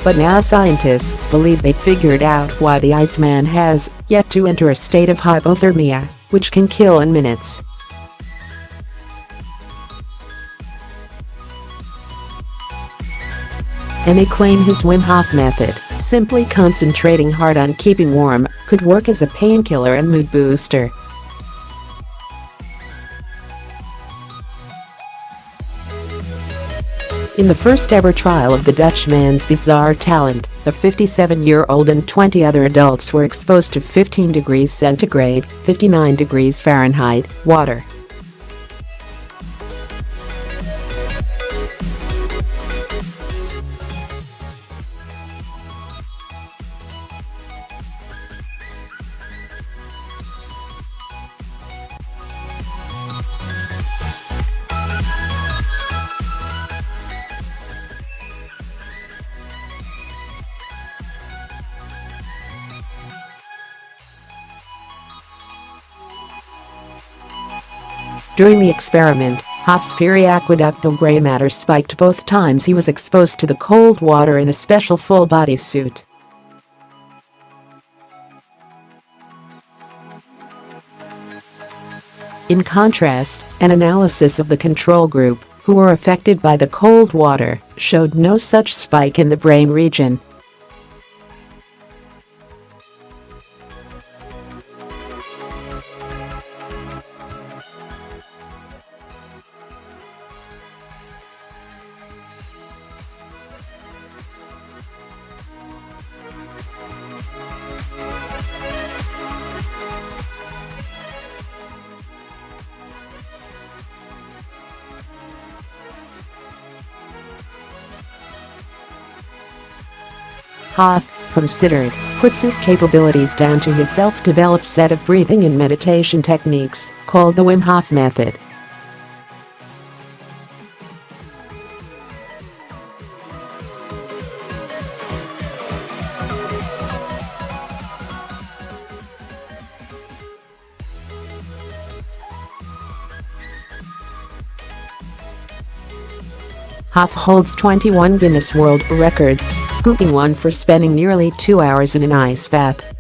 but now scientists believe they figured out why the Iceman has yet to enter a state of hypothermia, which can kill in minutes. And they claim his Wim Hof method, simply concentrating hard on keeping warm, could work as a painkiller and mood booster. In the first ever trial of the Dutchman's bizarre talent, the 57-year-old and 20 other adults were exposed to 15 degrees centigrade, 59 degrees Fahrenheit, water. During the experiment, Hof's periaqueductal gray matter spiked both times he was exposed to the cold water in a special full-body suit. In contrast, an analysis of the control group, who were affected by the cold water, showed no such spike in the brain region. Hof, from Sittard, puts his capabilities down to his self-developed set of breathing and meditation techniques, called the Wim Hof Method. Hof holds 21 Guinness World Records, scooping one for spending nearly 2 hours in an ice bath.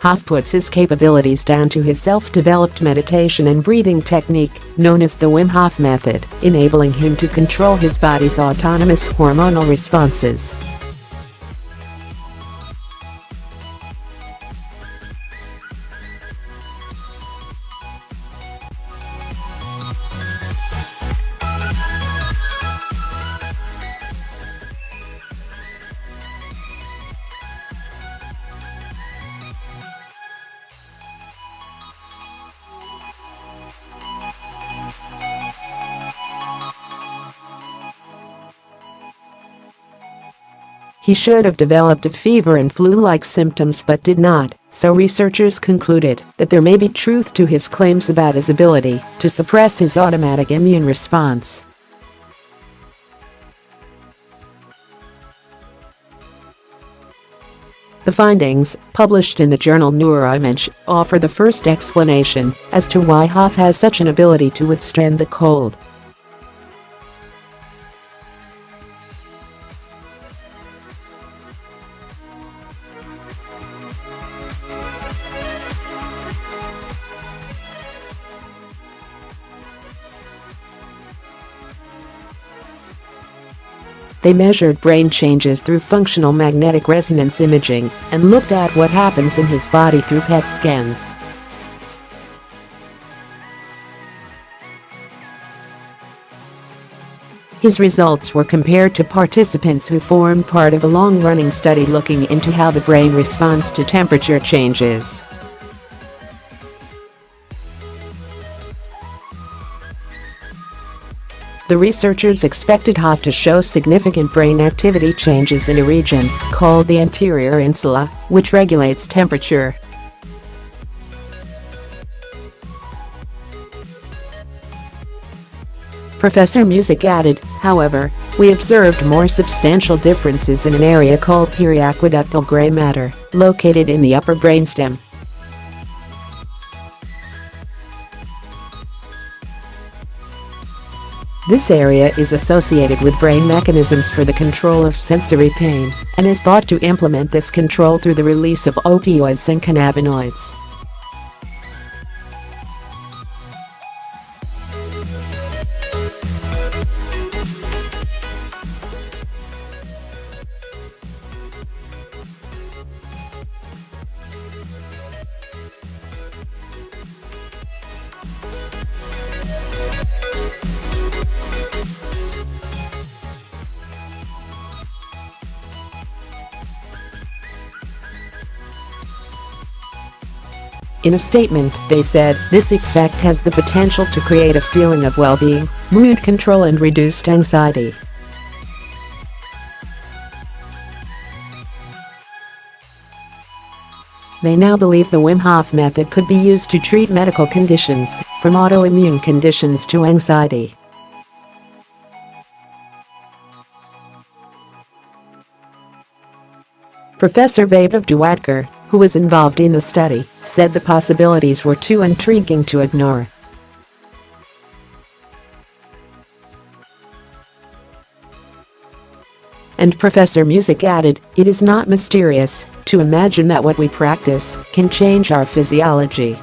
Hof puts his capabilities down to his self-developed meditation and breathing technique, known as the Wim Hof Method, enabling him to control his body's autonomous hormonal responses. He should have developed a fever and flu-like symptoms but did not, so researchers concluded that there may be truth to his claims about his ability to suppress his automatic immune response. The findings, published in the journal Neuroimage, offer the first explanation as to why Hof has such an ability to withstand the cold. They measured brain changes through functional magnetic resonance imaging and looked at what happens in his body through PET scans. His results were compared to participants who formed part of a long-running study looking into how the brain responds to temperature changes. The researchers expected Hof to show significant brain activity changes in a region called the anterior insula, which regulates temperature. Professor Muzik added, however, we observed more substantial differences in an area called periaqueductal gray matter, located in the upper brainstem. This area is associated with brain mechanisms for the control of sensory pain and is thought to implement this control through the release of opioids and cannabinoids. In a statement, they said, this effect has the potential to create a feeling of well-being, mood control and reduced anxiety. They now believe the Wim Hof method could be used to treat medical conditions, from autoimmune conditions to anxiety. Professor Radboud, who was involved in the study, said the possibilities were too intriguing to ignore. And Professor Muzik added, it is not mysterious to imagine that what we practice can change our physiology.